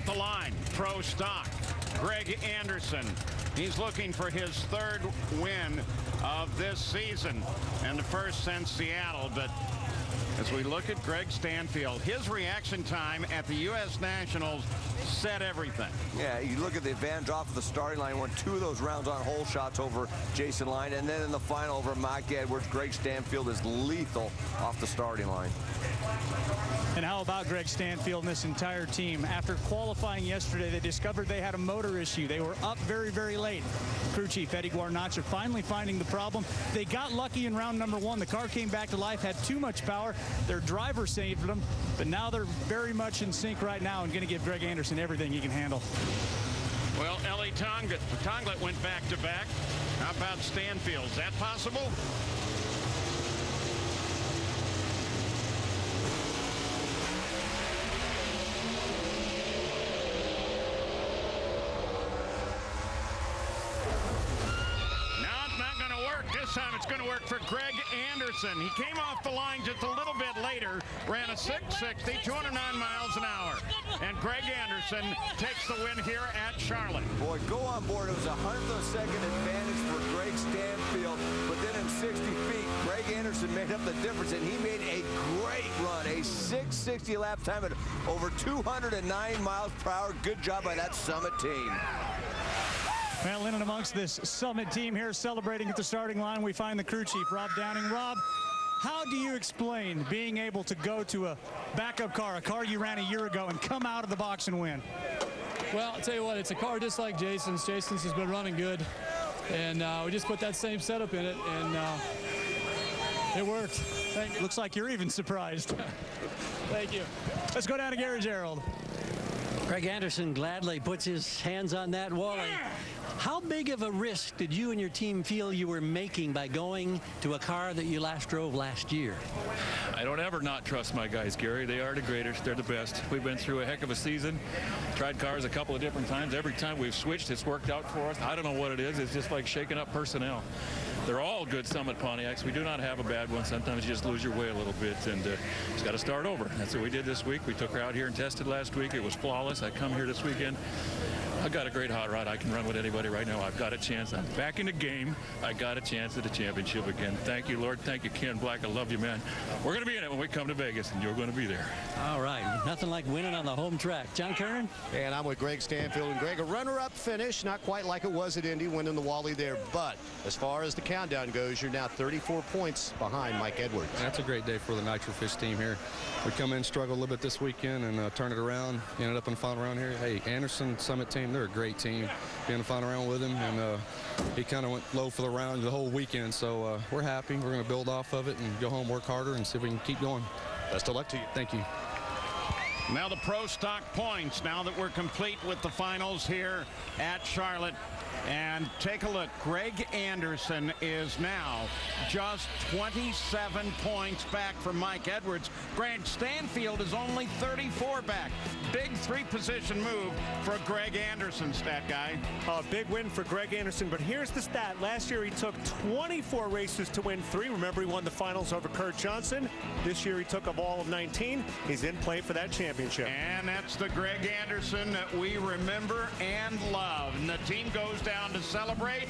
At the line, pro stock, Greg Anderson. He's looking for his third win of this season and the first since Seattle. But as we look at Greg Stanfield, his reaction time at the U.S. Nationals said everything. Yeah, you look at the advantage off of the starting line, won 2 of those rounds on hole shots over Jason Line, and then in the final over Mike Edwards, Greg Stanfield is lethal off the starting line. And how about Greg Stanfield and this entire team? After qualifying yesterday, they discovered they had a motor issue. They were up very, very late. Crew chief Eddie Guarnacha finally finding the problem. They got lucky in round number 1. The car came back to life, had too much power. Their driver saved them, but now they're very much in sync right now and going to give Greg Anderson everything he can handle. Well, Ellie Tonglet went back-to-back. How about Stanfield? Is that possible? This time it's going to work for Greg Anderson. He came off the line just a little bit later, ran a 660, 209 miles an hour. And Greg Anderson takes the win here at Charlotte. Boy, go on board. It was a 1/100 of a second advantage for Greg Stanfield. But then in 60 feet, Greg Anderson made up the difference, and he made a great run. A 660 lap time at over 209 miles per hour. Good job by that Summit team. Well, in and amongst this Summit team here celebrating at the starting line, we find the crew chief, Rob Downing. Rob, how do you explain being able to go to a backup car, a car you ran a year ago, and come out of the box and win? Well, I'll tell you what, it's a car just like Jason's. Jason's has been running good, and we just put that same setup in it, and it worked. Thank you. Looks like you're even surprised. Thank you. Let's go down to Gary Gerald. Greg Anderson gladly puts his hands on that wally. How big of a risk did you and your team feel you were making by going to a car that you last drove last year? I don't ever not trust my guys, Gary. They are the greatest. They're the best. We've been through a heck of a season. Tried cars a couple of different times. Every time we've switched, it's worked out for us. I don't know what it is. It's just like shaking up personnel. They're all good Summit Pontiacs. We do not have a bad one. Sometimes you just lose your way a little bit, and it's got to start over. That's what we did this week. We took her out here and tested last week. It was flawless. I come here this weekend. I've got a great hot rod. I can run with anybody right now. I've got a chance. I'm back in the game. I got a chance at the championship again. Thank you, Lord. Thank you, Ken Black. I love you, man. We're going to be in it when we come to Vegas, and you're going to be there. All right. Nothing like winning on the home track. John Kernan? And I'm with Greg Stanfield. And Greg, a runner-up finish, not quite like it was at Indy, winning the Wally there. But as far as the countdown goes, you're now 34 points behind Mike Edwards. That's a great day for the Nitro Fish team here. We come in, struggle a little bit this weekend, and turn it around. Ended up in the final round here. Hey, Anderson Summit team, they're a great team. Be in the final round with him, and he kind of went low for the round the whole weekend. So we're happy. We're going to build off of it and go home, work harder, and see if we can keep going. Best of luck to you. Thank you. Now the pro stock points, now that we're complete with the finals here at Charlotte. And take a look. Greg Anderson is now just 27 points back from Mike Edwards. Greg Stanfield is only 34 back. Big 3-position move for Greg Anderson, stat guy. A big win for Greg Anderson, but here's the stat. Last year he took 24 races to win 3. Remember, he won the finals over Kurt Johnson. This year he took of all of 19. He's in play for that championship. And that's the Greg Anderson that we remember and love. And the team goes down to celebrate.